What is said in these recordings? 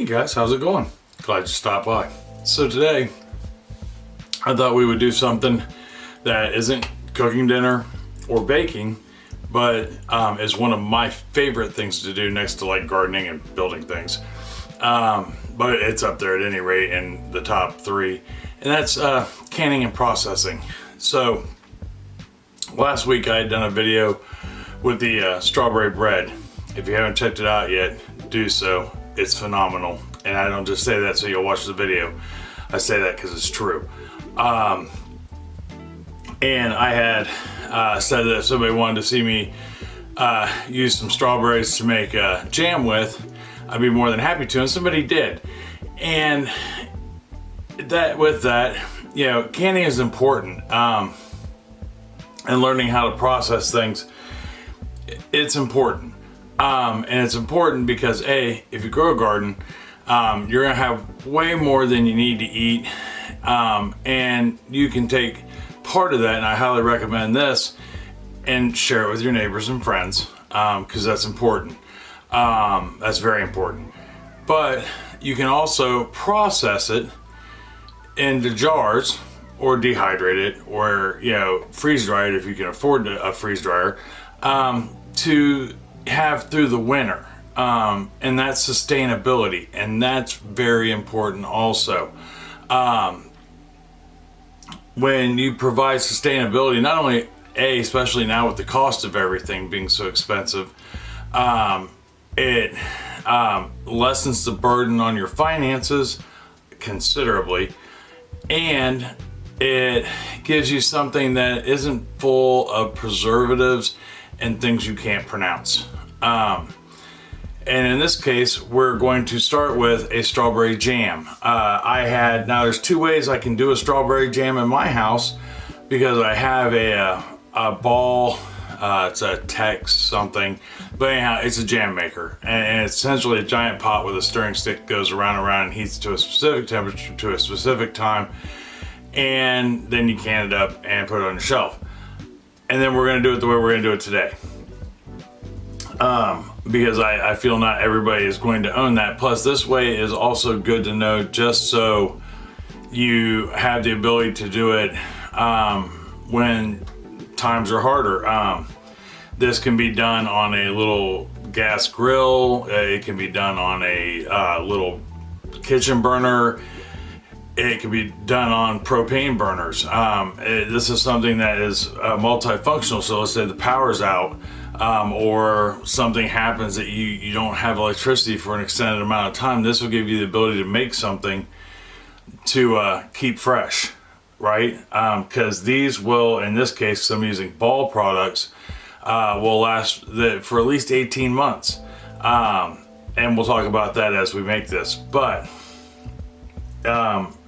Hey guys, how's it going? Glad you stopped by. So today, I thought we would do something that isn't cooking dinner or baking, but is one of my favorite things to do next to like gardening and building things. But it's up there at any rate in the top 3, and that's canning and processing. So last week I had done a video with the strawberry bread. If you haven't checked it out yet, do so. It's phenomenal. And I don't just say that so you'll watch the video. I say that because it's true. And I had said that if somebody wanted to see me use some strawberries to make jam with, I'd be more than happy to, and somebody did. And with that, you know, canning is important. And learning how to process things, it's important. And it's important because if you grow a garden, you're gonna have way more than you need to eat. And you can take part of that, and I highly recommend this, and share it with your neighbors and friends, because that's important. That's very important. But you can also process it into jars, or dehydrate it, or freeze dry it if you can afford a freeze dryer, to have through the winter. And that's sustainability, and that's very important also. When you provide sustainability, not only especially now with the cost of everything being so expensive, it lessens the burden on your finances considerably, and it gives you something that isn't full of preservatives and things you can't pronounce. And in this case, we're going to start with a strawberry jam. Now there's 2 ways I can do a strawberry jam in my house, because I have a ball, it's a Tex something, but anyhow, it's a jam maker. And it's essentially a giant pot with a stirring stick that goes around and around and heats to a specific temperature to a specific time. And then you can it up and put it on your shelf. And then we're gonna do it the way we're gonna do it today. Because I feel not everybody is going to own that. Plus, this way is also good to know, just so you have the ability to do it when times are harder. This can be done on a little gas grill. It can be done on a little kitchen burner. It can be done on propane burners. This is something that is multifunctional. So let's say the power's out, or something happens that you don't have electricity for an extended amount of time. This will give you the ability to make something to keep fresh, right? Because these will, in this case, I'm using ball products, will last for at least 18 months. And we'll talk about that as we make this. But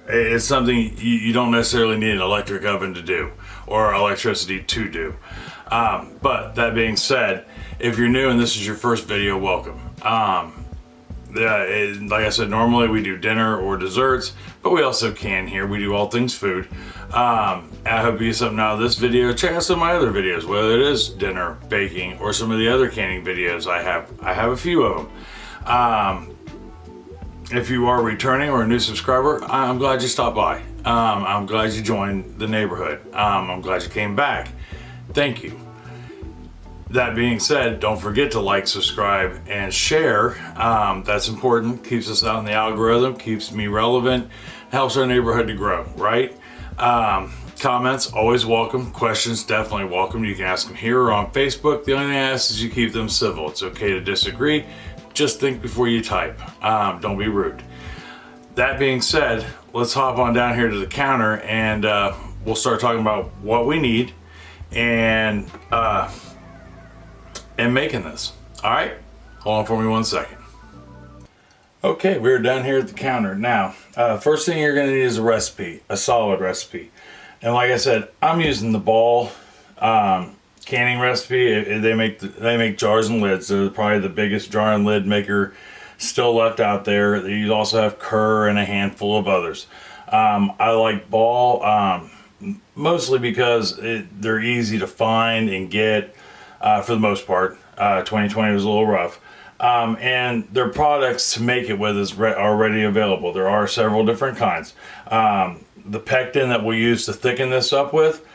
it's something you don't necessarily need an electric oven to do, or electricity to do. But that being said, if you're new and this is your first video, welcome. Like I said, normally we do dinner or desserts, but we also can here. We do all things food. I hope you get something out of this video. Check out some of my other videos, whether it is dinner, baking, or some of the other canning videos I have. I have a few of them. If you are returning or a new subscriber, I'm glad you stopped by. I'm glad you joined the neighborhood. I'm glad you came back. Thank you. That being said, don't forget to like, subscribe, and share. That's important. Keeps us out in the algorithm, keeps me relevant, helps our neighborhood to grow, right? Comments, always welcome. Questions, definitely welcome. You can ask them here or on Facebook. The only thing I ask is you keep them civil. It's okay to disagree. Just think before you type. Don't be rude. That being said, let's hop on down here to the counter, and we'll start talking about what we need and making this. All right, hold on for me 1 second. Okay, we're down here at the counter now. First thing you're going to need is a recipe, a solid recipe. And like I said, I'm using the Ball canning recipe. They make jars and lids. They're probably the biggest jar and lid maker still left out there. You also have Kerr and a handful of others. I like Ball mostly because they're easy to find and get for the most part. 2020 was a little rough. And their products to make it with is already available. There are several different kinds. The pectin that we use to thicken this up with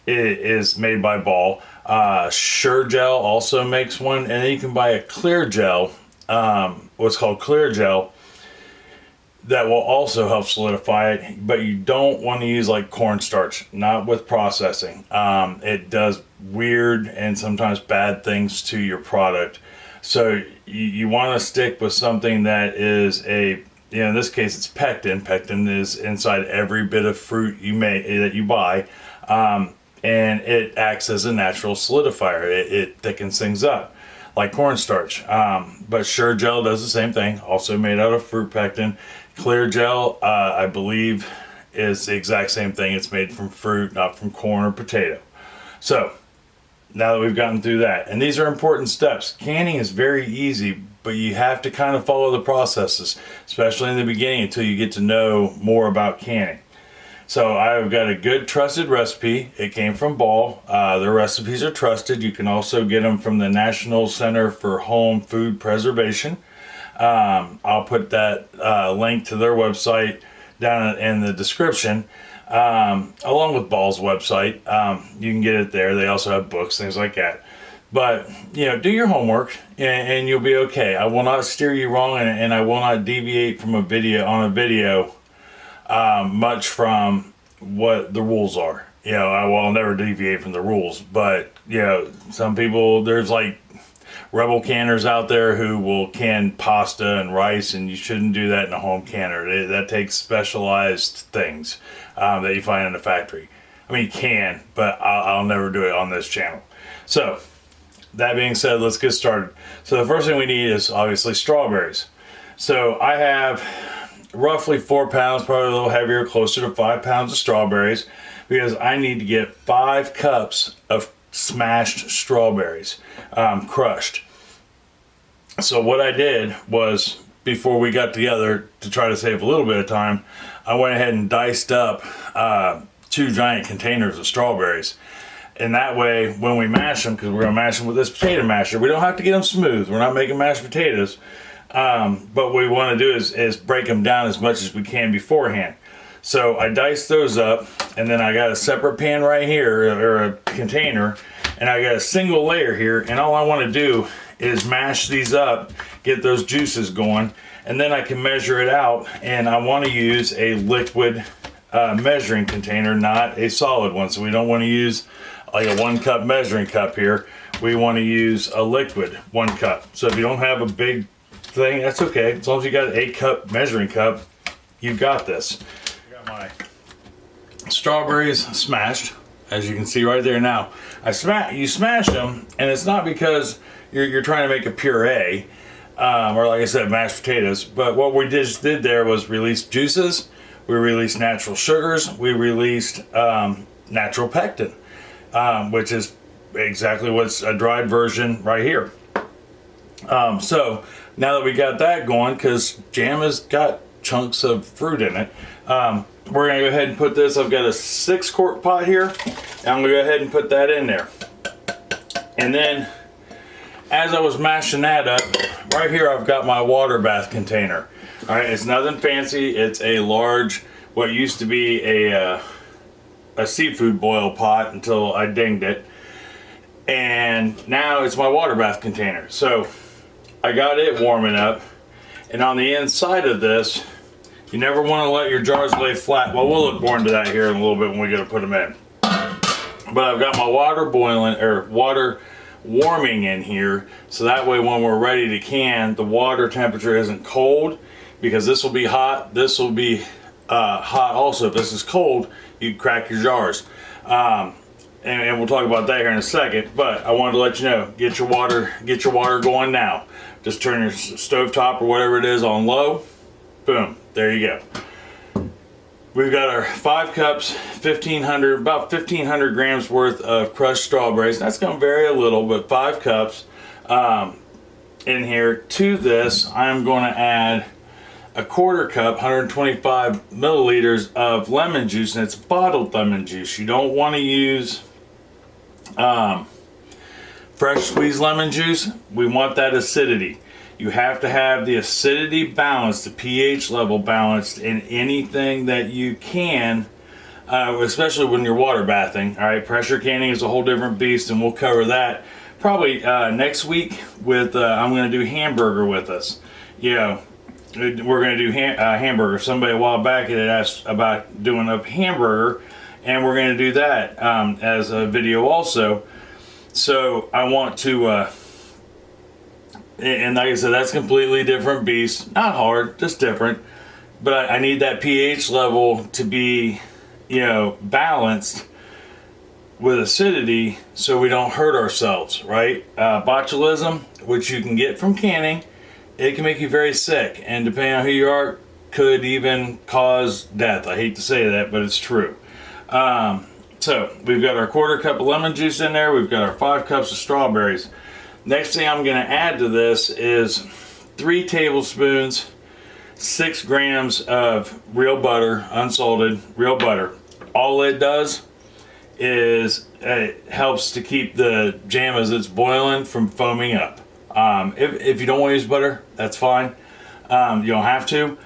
it is made by Ball. Sure Gel also makes one, and then you can buy a clear gel, what's called clear gel, that will also help solidify it, but you don't want to use like cornstarch, not with processing. It does weird and sometimes bad things to your product. So you want to stick with something that is in this case it's pectin. Pectin is inside every bit of fruit that you buy, and it acts as a natural solidifier. It thickens things up like cornstarch. But Sure Gel does the same thing, also made out of fruit pectin. Clear Gel, I believe, is the exact same thing. It's made from fruit, not from corn or potato. So now that we've gotten through that, and these are important steps. Canning is very easy, but you have to kind of follow the processes, especially in the beginning until you get to know more about canning. So I've got a good trusted recipe. It came from Ball. Their recipes are trusted. You can also get them from the National Center for Home Food Preservation. I'll put that link to their website down in the description, along with Ball's website. You can get it there. They also have books, things like that. But, do your homework and you'll be okay. I will not steer you wrong, and I will not deviate from a video much from what the rules are. I'll never deviate from the rules, but, some people, there's like rebel canners out there who will can pasta and rice, and you shouldn't do that in a home canner. That takes specialized things that you find in a factory. I mean, you can, but I'll never do it on this channel. So that being said, let's get started. So the first thing we need is obviously strawberries. So I have roughly 4 pounds, probably a little heavier, closer to 5 pounds of strawberries, because I need to get 5 cups of smashed strawberries, crushed. So what I did was, before we got together to try to save a little bit of time, I went ahead and diced up 2 giant containers of strawberries. And that way, when we mash them, because we're going to mash them with this potato masher, we don't have to get them smooth. We're not making mashed potatoes. But what we want to do is break them down as much as we can beforehand. So I diced those up, and then I got a separate pan right here, or a container, and I got a single layer here, and all I want to do is mash these up, get those juices going, and then I can measure it out. And I want to use a liquid measuring container, not a solid one. So we don't want to use like a 1 cup measuring cup here. We want to use a liquid 1 cup. So if you don't have a big thing, that's okay. As long as you got an 8 cup measuring cup, you've got this. I got my strawberries smashed, as you can see right there. Now you smash them, and it's not because you're trying to make a puree, or like I said, mashed potatoes. But what we just did there was release juices. We released natural sugars. We released natural pectin, which is exactly what's a dried version right here. So now that we got that going, because jam has got chunks of fruit in it, we're going to go ahead and put this. I've got a 6-quart pot here, and I'm going to go ahead and put that in there. And then, as I was mashing that up, right here I've got my water bath container. All right, it's nothing fancy. It's a large, what used to be a seafood boil pot until I dinged it. And now it's my water bath container. So I got it warming up, and on the inside of this, you never want to let your jars lay flat. Well, we'll look more into that here in a little bit when we go to put them in. But I've got my water boiling, or water warming in here, so that way when we're ready to can, the water temperature isn't cold, because this will be hot. This will be hot also. If this is cold, you crack your jars. And we'll talk about that here in a second. But I wanted to let you know, get your water going now. Just turn your stovetop or whatever it is on low. Boom, there you go. We've got our 5 cups, about 1,500 grams worth of crushed strawberries. That's going to vary a little, but 5 cups in here. To this, I'm going to add a 1/4 cup, 125 milliliters of lemon juice, and it's bottled lemon juice. You don't want to use fresh squeezed lemon juice, we want that acidity. You have to have the acidity balanced, the pH level balanced in anything that you can, especially when you're water bathing. All right, pressure canning is a whole different beast, and we'll cover that probably next week with, I'm going to do hamburger with us. You know, we're going to do hamburger. Somebody a while back had asked about doing a hamburger, and we're going to do that as a video also. So I want to, and like I said, that's completely different beast. Not hard, just different. But I need that pH level to be, you know, balanced with acidity so we don't hurt ourselves, right? Botulism, which you can get from canning, it can make you very sick, and depending on who you are, could even cause death. I hate to say that, but it's true. So we've got our 1/4 cup of lemon juice in there. We've got our 5 cups of strawberries. Next thing I'm going to add to this is 3 tablespoons, 6 grams of real butter, unsalted real butter. All it does is it helps to keep the jam as it's boiling from foaming up. If you don't want to use butter, that's fine. You don't have to.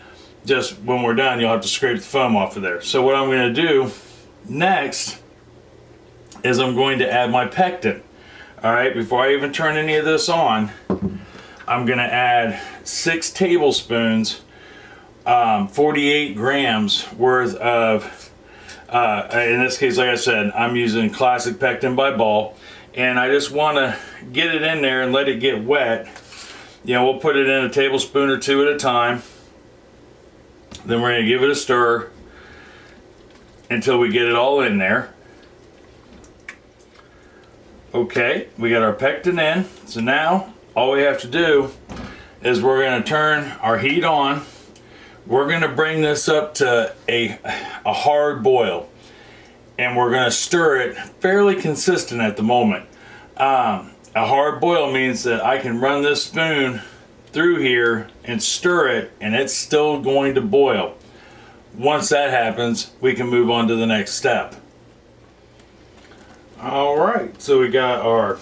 Just when we're done, you'll have to scrape the foam off of there. So what I'm going to do next is I'm going to add my pectin. All right, before I even turn any of this on, I'm going to add 6 tablespoons, 48 grams worth of, in this case, like I said, I'm using classic pectin by Ball, and I just want to get it in there and let it get wet. You know, we'll put it in a tablespoon or 2 at a time. Then we're going to give it a stir until we get it all in there. Okay, we got our pectin in. So now all we have to do is we're going to turn our heat on. We're going to bring this up to a hard boil, and we're going to stir it fairly consistent at the moment. A hard boil means that I can run this spoon through here and stir it, and it's still going to boil. Once that happens, we can move on to the next step. All right, so we got our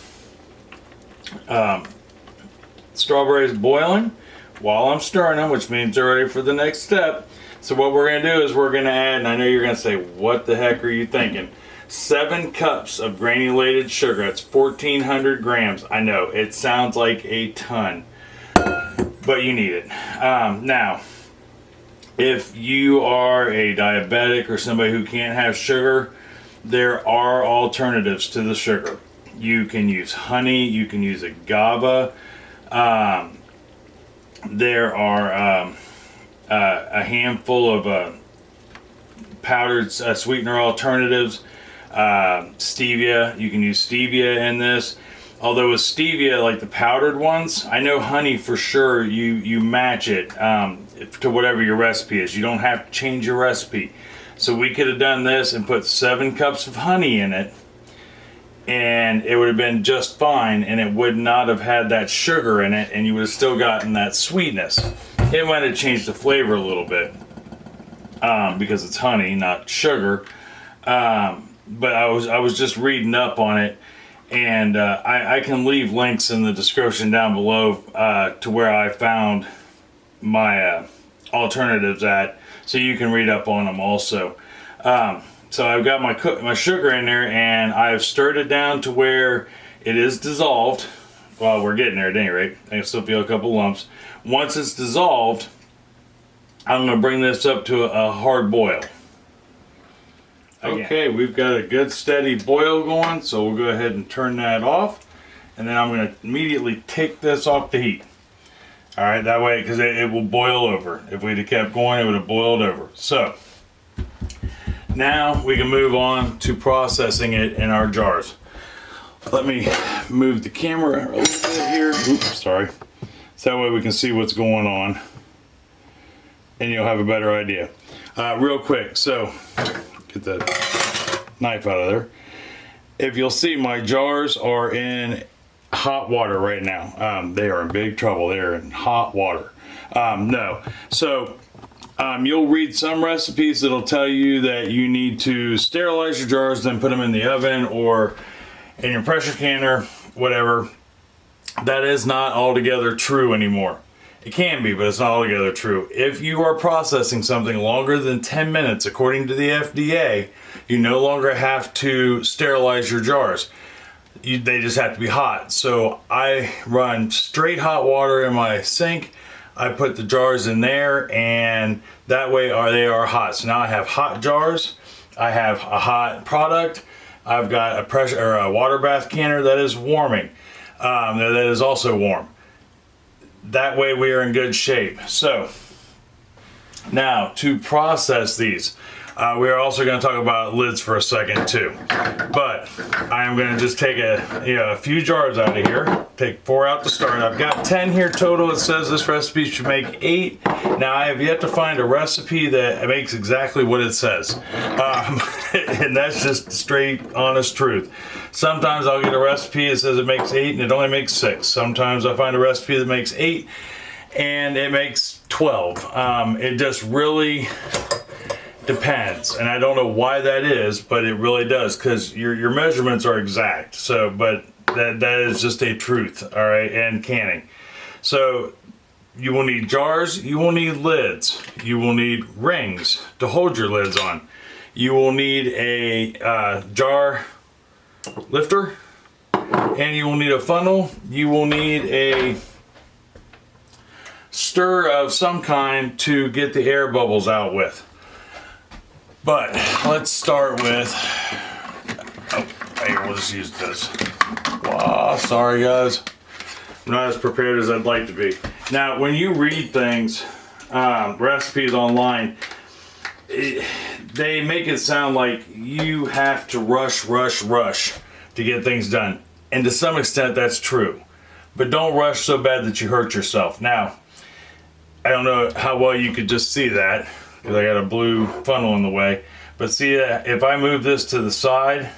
strawberries boiling while I'm stirring them, which means they're ready for the next step. So what we're going to do is we're going to add, and I know you're going to say, what the heck are you thinking? 7 cups of granulated sugar. That's 1,400 grams. I know, it sounds like a ton, but you need it. Now, if you are a diabetic or somebody who can't have sugar, there are alternatives to the sugar. You can use honey, you can use agave. There are a handful of powdered sweetener alternatives. Stevia, you can use stevia in this. Although with stevia, like the powdered ones, I know honey for sure, you match it to whatever your recipe is. You don't have to change your recipe. So we could have done this and put 7 cups of honey in it, and it would have been just fine, and it would not have had that sugar in it, and you would have still gotten that sweetness. It might have changed the flavor a little bit because it's honey, not sugar. But I was just reading up on it, and I can leave links in the description down below to where I found my alternatives at, so you can read up on them also. So I've got my sugar in there, and I've stirred it down to where it is dissolved. Well, we're getting there at any rate. I can still feel a couple lumps. Once it's dissolved, I'm going to bring this up to a hard boil. Okay, we've got a good steady boil going, so we'll go ahead and turn that off, and then I'm going to immediately take this off the heat. All right, that way, because it will boil over. If we'd have kept going, it would have boiled over. So now we can move on to processing it in our jars. Let me move the camera a little bit here. Oops, sorry. So that way we can see what's going on, and you'll have a better idea. Real quick, so get the knife out of there. If you'll see, my jars are in hot water right now. They are in big trouble. They're in hot water. You'll read some recipes that'll tell you that you need to sterilize your jars, then put them in the oven or in your pressure canner whatever. That is not altogether true anymore. It can be, but it's not altogether true. If you are processing something longer than 10 minutes, according to the FDA, you no longer have to sterilize your jars. They just have to be hot. So I run straight hot water in my sink. I put the jars in there, and that way they are hot. So now I have hot jars. I have a hot product. I've got a pressure or a water bath canner that is warming. That is also warm. That way we are in good shape. So now to process these, we are also going to talk about lids for a second too. But I am going to just take a few jars out of here. Take 4 out to start. I've got 10 here total. It says this recipe should make 8. Now I have yet to find a recipe that makes exactly what it says. And that's just straight honest truth. Sometimes I'll get a recipe that says it makes 8 and it only makes 6. Sometimes I find a recipe that makes 8 and it makes 12. It just really depends, and I don't know why that is, but it really does, because your measurements are exact. So, but that is just a truth, all right, and canning. So you will need jars, you will need lids, you will need rings to hold your lids on. You will need a jar lifter, and you will need a funnel. You will need a stir of some kind to get the air bubbles out with. But let's start with, we'll just use this. Wow, sorry guys. I'm not as prepared as I'd like to be. Now, when you read things, recipes online, they make it sound like you have to rush to get things done. And to some extent, that's true. But don't rush so bad that you hurt yourself. Now, I don't know how well you could just see that, because I got a blue funnel in the way. But see, if I move this to the side,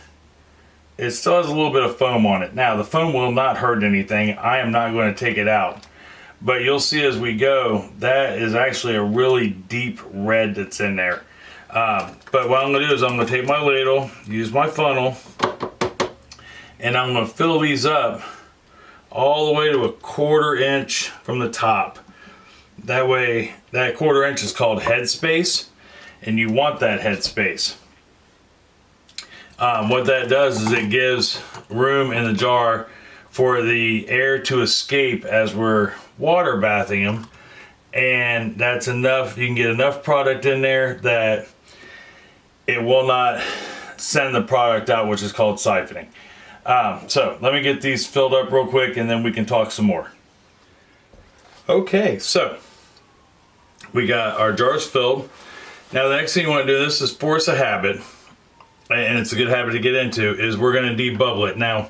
it still has a little bit of foam on it. Now, the foam will not hurt anything. I am not going to take it out. But you'll see as we go, that is actually a really deep red that's in there. But what I'm going to do is I'm going to take my ladle, use my funnel, and I'm going to fill these up all the way to 1/4 inch from the top. That way, that 1/4 inch is called head space, and you want that head space. What that does is it gives room in the jar for the air to escape as we're water bathing them, and that's enough. You can get enough product in there that it will not send the product out, which is called siphoning. So let me get these filled up real quick, and then we can talk some more. Okay, so we got our jars filled. Now the next thing you want to do, this is force a habit, and it's a good habit to get into, is we're going to debubble it. Now,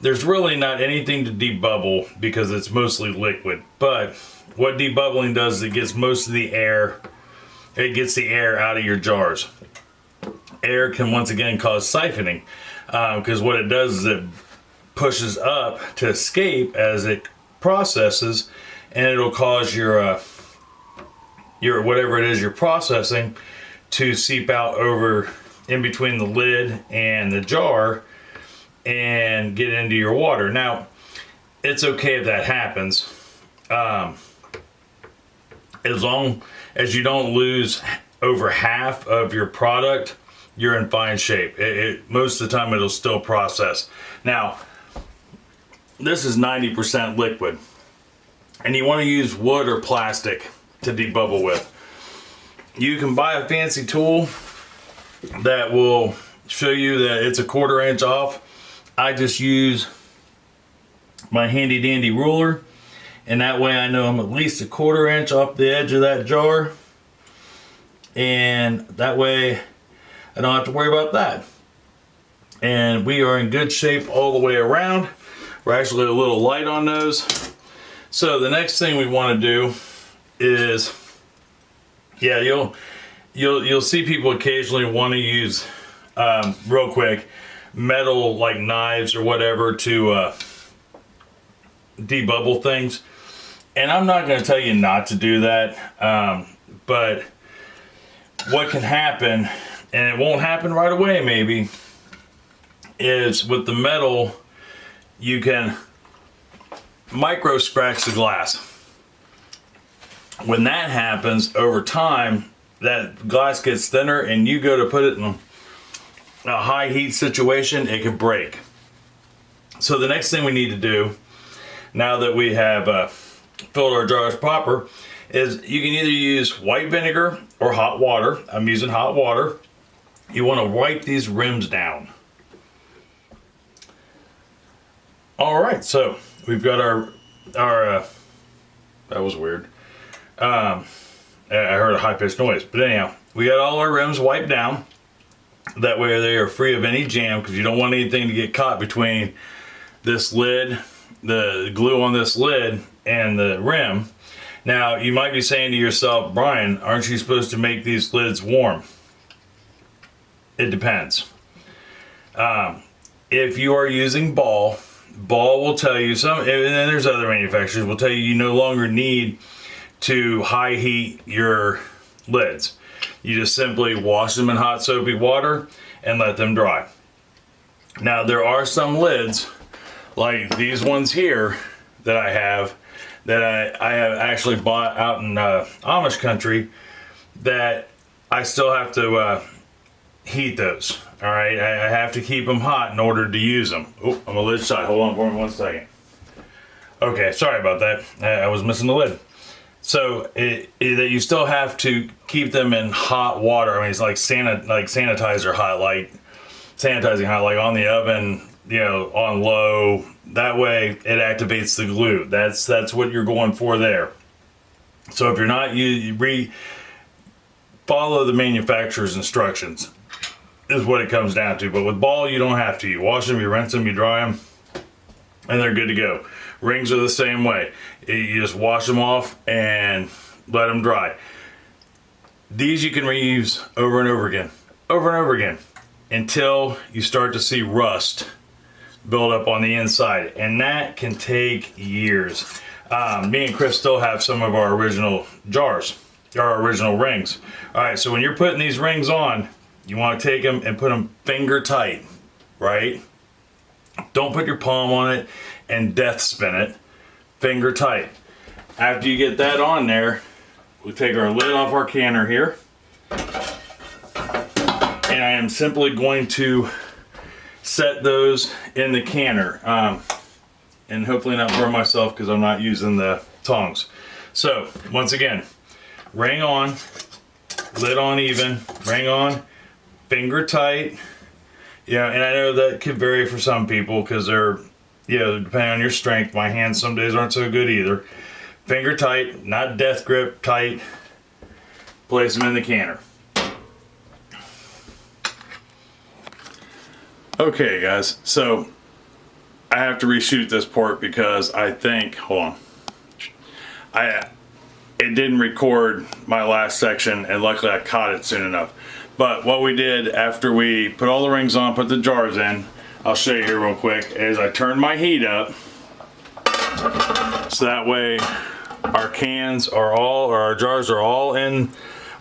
there's really not anything to debubble because it's mostly liquid, but what debubbling does is it gets most of the air, it gets the air out of your jars. Air can once again cause siphoning, because what it does is it pushes up to escape as it processes, and it'll cause your whatever it is you're processing to seep out over in between the lid and the jar and get into your water. Now, it's okay if that happens, as long as you don't lose over half of your product. You're in fine shape. Most of the time it'll still process. Now, this is 90% liquid, and you want to use wood or plastic to debubble with. You can buy a fancy tool that will show you that it's 1/4 inch off. I just use my handy dandy ruler, and that way I know I'm at least 1/4 inch off the edge of that jar, and that way I don't have to worry about that. And we are in good shape all the way around. We're actually a little light on those. So the next thing we want to do is, yeah, you'll see people occasionally want to use, real quick, metal like knives or whatever to debubble things. And I'm not going to tell you not to do that, but what can happen, and it won't happen right away maybe, is with the metal, you can micro scratch the glass. When that happens, over time, that glass gets thinner, and you go to put it in a high heat situation, it could break. So the next thing we need to do, now that we have filled our jars proper, is you can either use white vinegar or hot water. I'm using hot water. You want to wipe these rims down. All right, so we've got our that was weird. I heard a high-pitched noise, but anyhow, we got all our rims wiped down. That way they are free of any jam, because you don't want anything to get caught between this lid, the glue on this lid, and the rim. Now, you might be saying to yourself, Brian, aren't you supposed to make these lids warm? It depends. If you are using Ball will tell you some, and then there's other manufacturers will tell you no longer need to high heat your lids. You just simply wash them in hot soapy water and let them dry. Now, there are some lids, like these ones here that I have, that I have actually bought out in Amish country, that I still have to heat those. All right, I have to keep them hot in order to use them. Oh, I'm a lid side. Hold on for me 1 second. Okay, sorry about that. I was missing the lid. So you still have to keep them in hot water. I mean, it's like sanitizer hot, like sanitizing hot, like on the oven, you know, on low. That way it activates the glue. That's what you're going for there. So if you're not, you follow the manufacturer's instructions, is what it comes down to. But with Ball, you don't have to. You wash them, you rinse them, you dry them, and they're good to go. Rings are the same way. You just wash them off and let them dry. These you can reuse over and over again, until you start to see rust build up on the inside, and that can take years. Me and Chris still have some of our original jars, our original rings. All right, so when you're putting these rings on, you want to take them and put them finger tight, right? Don't put your palm on it and death spin it. Finger tight. After you get that on there, we take our lid off our canner here, and I am simply going to set those in the canner, and hopefully not burn myself because I'm not using the tongs. So once again, ring on, lid on even, ring on, finger tight. Yeah, and I know that could vary for some people because they're, you know, depending on your strength. My hands some days aren't so good either. Finger tight, not death grip tight. Place them in the canner. Okay, guys, so I have to reshoot this part because I think, hold on, it didn't record my last section, and luckily I caught it soon enough. But what we did after we put all the rings on, put the jars in, I'll show you here real quick, is I turned my heat up so that way our cans are all, or our jars are all in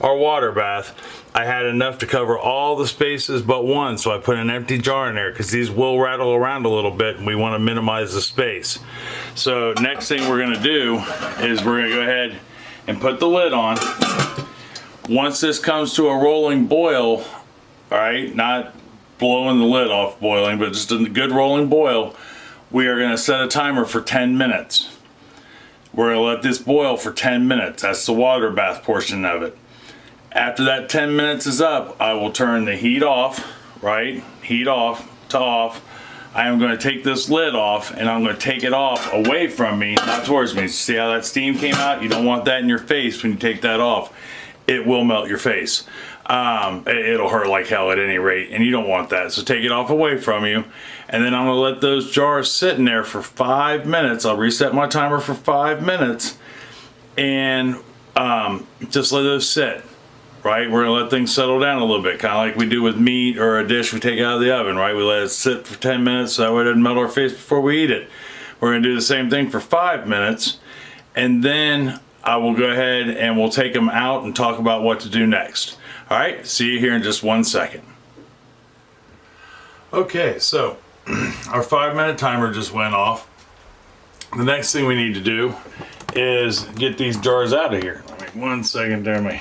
our water bath. I had enough to cover all the spaces but one, so I put an empty jar in there because these will rattle around a little bit and we want to minimize the space. So next thing we're going to do is we're going to go ahead and put the lid on. Once this comes to a rolling boil, all right, not blowing the lid off boiling, but just a good rolling boil, we are going to set a timer for 10 minutes. We're going to let this boil for 10 minutes. That's the water bath portion of it. After that 10 minutes is up, I will turn the heat off, right? Heat off to off. I am going to take this lid off, and I'm going to take it off away from me, not towards me. See how that steam came out? You don't want that in your face when you take that off. It will melt your face. It'll hurt like hell at any rate, and you don't want that. So take it off away from you, and then I'm going to let those jars sit in there for 5 minutes. I'll reset my timer for 5 minutes, and just let those sit. Right, we're gonna let things settle down a little bit, kind of like we do with meat or a dish we take out of the oven, right? We let it sit for 10 minutes so that way it doesn't melt our face before we eat it. We're gonna do the same thing for 5 minutes, and then I will go ahead and we'll take them out and talk about what to do next. All right, see you here in just 1 second. Okay, so our 5-minute timer just went off. The next thing we need to do is get these jars out of here. Let me 1 second there, let me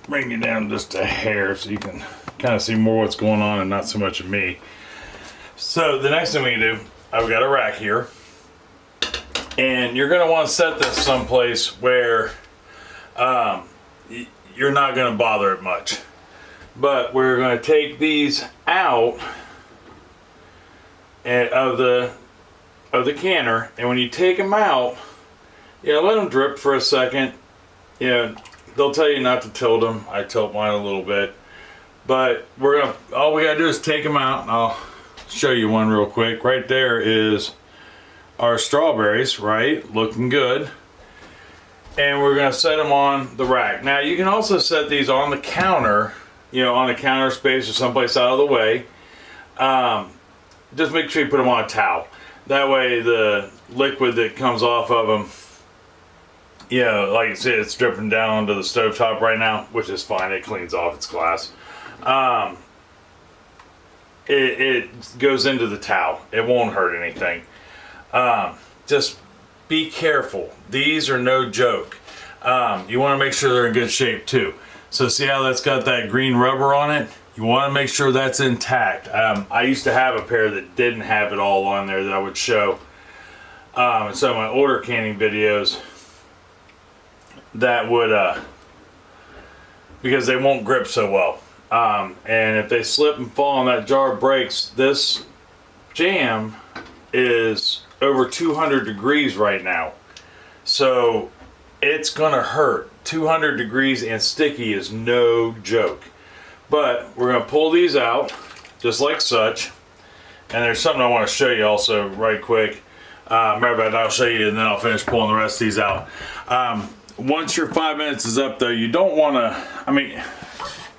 bring you down just a hair so you can kind of see more what's going on and not so much of me. So the next thing we can do, I've got a rack here, and you're going to want to set this someplace where you're not going to bother it much. But we're going to take these out of the canner, and when you take them out, let them drip for a second. They'll tell you not to tilt them. I tilt mine a little bit, but all we gotta do is take them out, and I'll show you one real quick. Right there is our strawberries, right? Looking good. And we're gonna set them on the rack. Now you can also set these on the counter, on a counter space or someplace out of the way. Just make sure you put them on a towel. That way the liquid that comes off of them, like you said, it's dripping down onto the stovetop right now, which is fine. It cleans off, it's glass. It goes into the towel. It won't hurt anything. Just be careful. These are no joke. You want to make sure they're in good shape too. So see how that's got that green rubber on it? You want to make sure that's intact. I used to have a pair that didn't have it all on there that I would show. In some of my older canning videos, that would, because they won't grip so well. And if they slip and fall and that jar breaks, this jam is over 200 degrees right now. So it's gonna hurt. 200 degrees and sticky is no joke. But we're gonna pull these out just like such. And there's something I want to show you also right quick. Matter of fact, I'll show you and then I'll finish pulling the rest of these out. Once your 5 minutes is up though, you don't want to,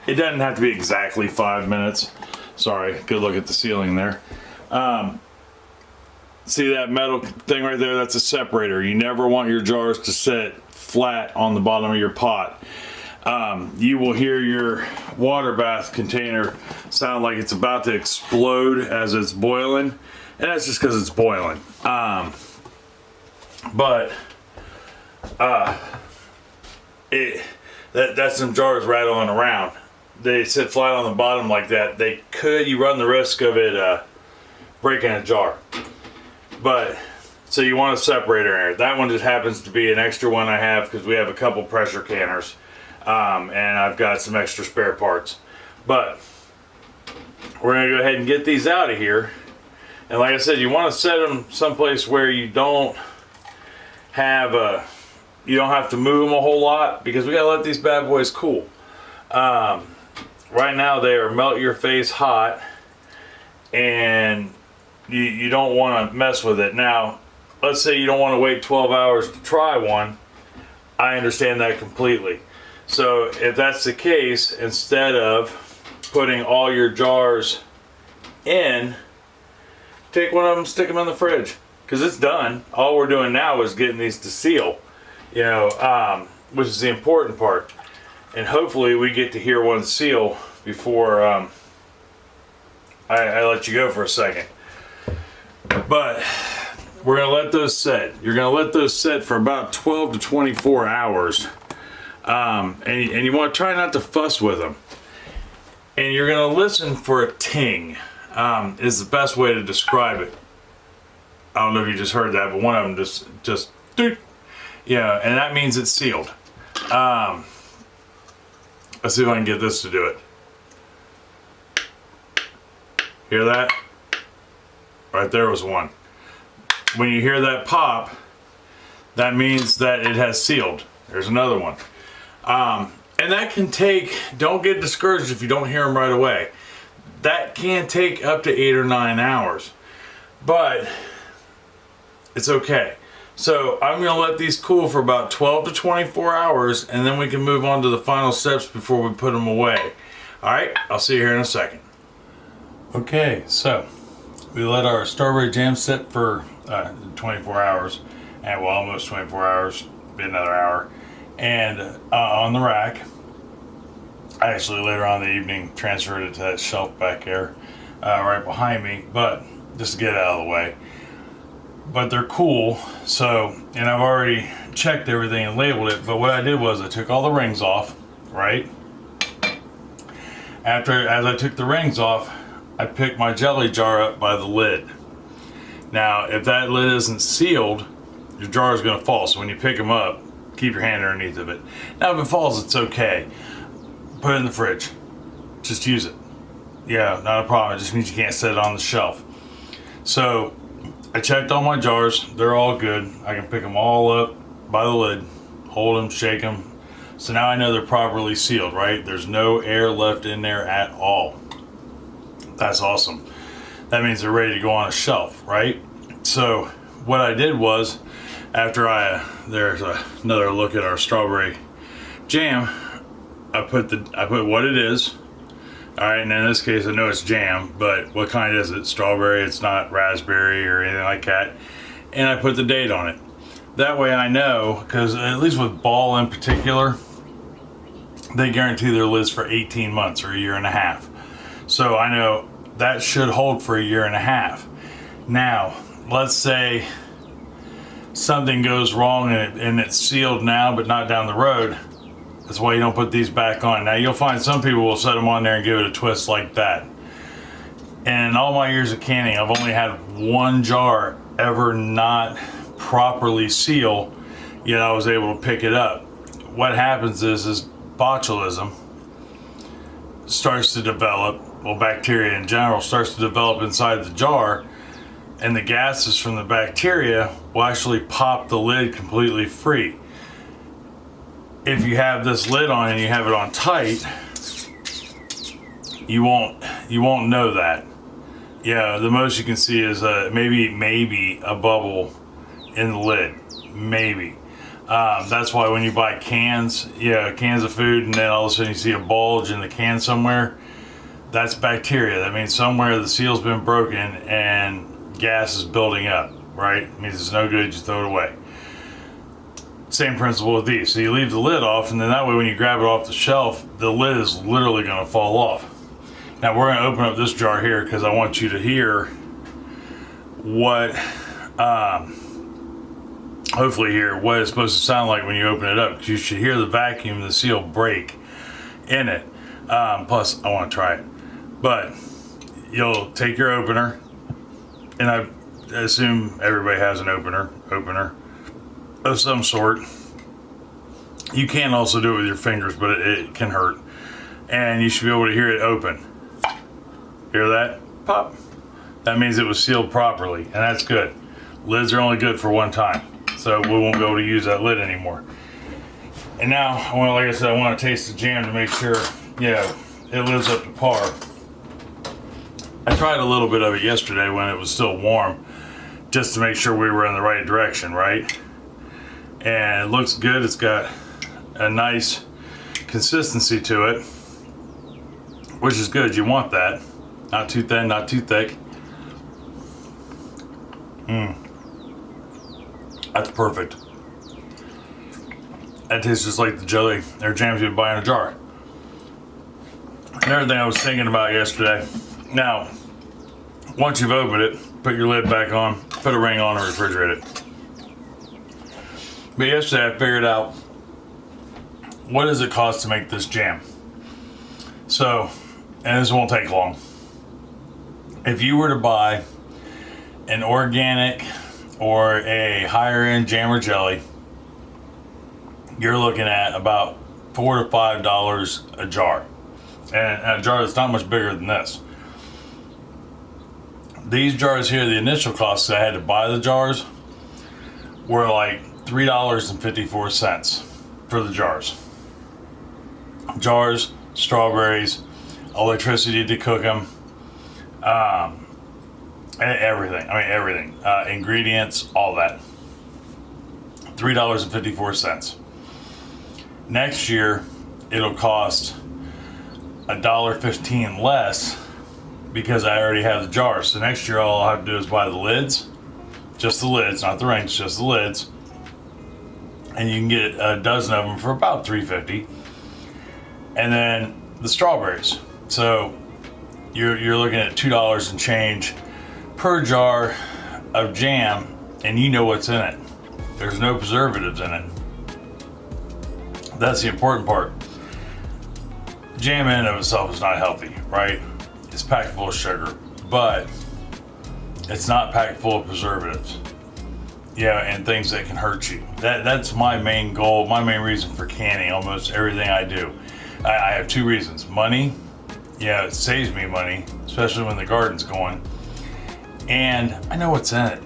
it doesn't have to be exactly 5 minutes. Sorry, good look at the ceiling there. See that metal thing right there? That's a separator. You never want your jars to sit flat on the bottom of your pot. You will hear your water bath container sound like it's about to explode as it's boiling, and that's just because it's boiling. That's some jars rattling around. They sit flat on the bottom like that. You run the risk of it breaking a jar. But so you want a separator in there. That one just happens to be an extra one I have because we have a couple pressure canners, and I've got some extra spare parts. But we're gonna go ahead and get these out of here. And like I said, you want to set them someplace where you don't have to move them a whole lot, because we gotta let these bad boys cool. Right now they are melt your face hot, and you don't want to mess with it. Now, let's say you don't want to wait 12 hours to try one. I understand that completely. So if that's the case, instead of putting all your jars in, take one of them, stick them in the fridge, because it's done. All we're doing now is getting these to seal, which is the important part. And hopefully we get to hear one seal before I let you go for a second. But we're gonna let those set. You're gonna let those set for about 12 to 24 hours. And you want to try not to fuss with them. And you're gonna listen for a ting, is the best way to describe it. I don't know if you just heard that, but one of them just doot. Yeah, and that means it's sealed. Let's see if I can get this to do it. Hear that? Right there was one. When you hear that pop, that means that it has sealed. There's another one. And that can take, don't get discouraged if you don't hear them right away. That can take up to 8 or 9 hours, but it's okay. So I'm gonna let these cool for about 12 to 24 hours, and then we can move on to the final steps before we put them away. All right, I'll see you here in a second. Okay, so we let our strawberry jam sit for 24 hours, and well, almost 24 hours, be another hour. And on the rack, I actually later on in the evening transferred it to that shelf back there. right behind me, but just to get it out of the way. But they're cool. So, and I've already checked everything and labeled it, but what I did was I took all the rings off, right? As I took the rings off, I picked my jelly jar up by the lid. Now, if that lid isn't sealed, your jar is going to fall. So when you pick them up, keep your hand underneath of it. Now, if it falls, it's okay. Put it in the fridge. Just use it. Yeah, not a problem. It just means you can't set it on the shelf. So I checked all my jars. They're all good. I can pick them all up by the lid, hold them, shake them. So now I know they're properly sealed, right? There's no air left in there at all. That's awesome. That means they're ready to go on a shelf, right? So what I did was, after there's another look at our strawberry jam, I put what it is. All right, and in this case, I know it's jam, but what kind is it? Strawberry, it's not raspberry or anything like that. And I put the date on it. That way I know, because at least with Ball in particular, they guarantee their lids for 18 months or a year and a half. So I know that should hold for a year and a half. Now, let's say something goes wrong and it's sealed now, but not down the road. That's why you don't put these back on. Now you'll find some people will set them on there and give it a twist like that. And in all my years of canning, I've only had one jar ever not properly seal, yet I was able to pick it up. What happens is botulism starts to develop, well, bacteria in general starts to develop inside the jar, and the gases from the bacteria will actually pop the lid completely free. If you have this lid on and you have it on tight, you won't know that. Yeah, the most you can see is maybe a bubble in the lid, maybe. That's why when you buy cans of food, and then all of a sudden you see a bulge in the can somewhere, that's bacteria. That means somewhere the seal's been broken and gas is building up, right? It means it's no good, you throw it away. Same principle with these. So you leave the lid off, and then that way when you grab it off the shelf, the lid is literally going to fall off. Now we're going to open up this jar here because I want you to hear what, hopefully hear what it's supposed to sound like when you open it up, because you should hear the vacuum, the seal break in it. Plus, I want to try it. But you'll take your opener, and I assume everybody has an opener of some sort. You can also do it with your fingers, but it can hurt. And you should be able to hear it open. Hear that? Pop. That means it was sealed properly, and that's good. Lids are only good for one time, so we won't be able to use that lid anymore. And now, like I said, I want to taste the jam to make sure, it lives up to par. I tried a little bit of it yesterday when it was still warm, just to make sure we were in the right direction, right? And it looks good. It's got a nice consistency to it, which is good. You want that. Not too thin, not too thick. That's perfect. That tastes just like the jelly or jams you'd buy in a jar. Another thing I was thinking about yesterday. Now, once you've opened it, put your lid back on, put a ring on, or refrigerate it. But yesterday I figured out, what does it cost to make this jam? So, and this won't take long. If you were to buy an organic or a higher end jam or jelly, you're looking at about $4 to $5 a jar. And a jar that's not much bigger than this. These jars here, the initial costs I had to buy the jars were like $3.54 for the jars. Jars, strawberries, electricity to cook them, everything. Everything. Ingredients, all that. $3.54. Next year, it'll cost $1.15 less because I already have the jars. So next year, all I'll have to do is buy the lids, just the lids, not the rings, just the lids. And you can get a dozen of them for about $3.50. And then the strawberries. So you're looking at $2 and change per jar of jam, and you know what's in it. There's no preservatives in it. That's the important part. Jam in and of itself is not healthy, right? It's packed full of sugar, but it's not packed full of preservatives. Yeah, and things that can hurt you. That's my main goal, my main reason for canning almost everything I do. I have two reasons. Money, yeah, it saves me money, especially when the garden's going. And I know what's in it.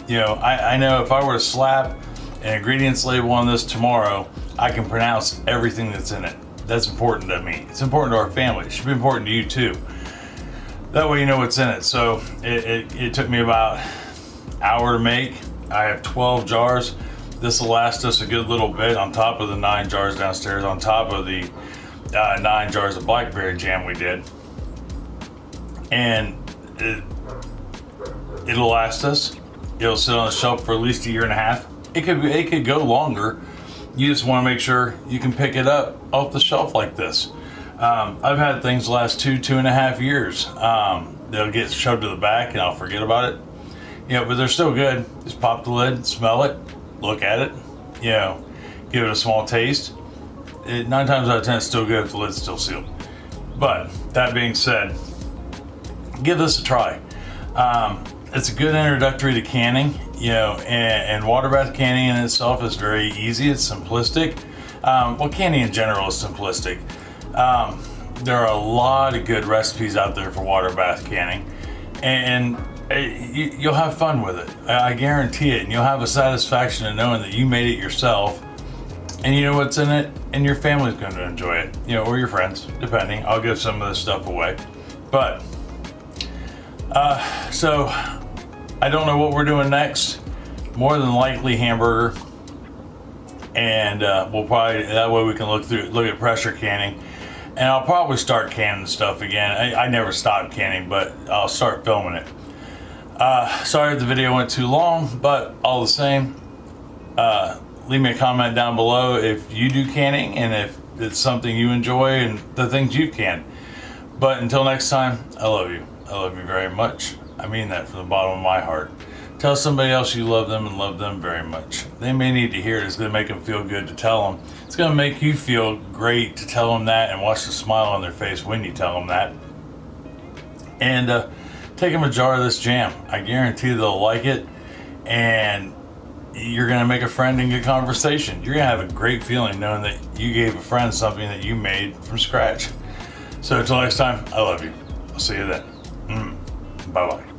You know, I know if I were to slap an ingredients label on this tomorrow, I can pronounce everything that's in it. That's important to me. It's important to our family. It should be important to you too. That way you know what's in it. So it took me about an hour to make. I have 12 jars. This will last us a good little bit on top of the 9 jars downstairs, on top of the 9 jars of blackberry jam we did. And it'll last us. It'll sit on the shelf for at least a year and a half. It could go longer. You just want to make sure you can pick it up off the shelf like this. I've had things last 2.5 years. They'll get shoved to the back and I'll forget about it. You know, but they're still good. Just pop the lid, smell it, look at it, you know, give it a small taste. 9 times out of 10 it's still good if the lid's still sealed. But that being said, give this a try. It's a good introductory to canning, you know, and water bath canning in itself is very easy. It's simplistic. Well, canning in general is simplistic. There are a lot of good recipes out there for water bath canning, and you'll have fun with it. I guarantee it. And you'll have a satisfaction in knowing that you made it yourself, and you know what's in it, and your family's going to enjoy it, you know, or your friends, depending. I'll give some of this stuff away, but so I don't know what we're doing next. More than likely hamburger, and we'll probably, that way we can look at pressure canning, and I'll probably start canning stuff again. I never stopped canning, but I'll start filming it. Sorry if the video went too long, but all the same, leave me a comment down below if you do canning and if it's something you enjoy and the things you've canned. But until next time, I love you. I love you very much. I mean that from the bottom of my heart. Tell somebody else you love them and love them very much. They may need to hear it. It's going to make them feel good to tell them. It's going to make you feel great to tell them that and watch the smile on their face when you tell them that. And take them a jar of this jam. I guarantee they'll like it, and you're going to make a friend and good conversation. You're going to have a great feeling knowing that you gave a friend something that you made from scratch. So until next time, I love you. I'll see you then. Bye-bye.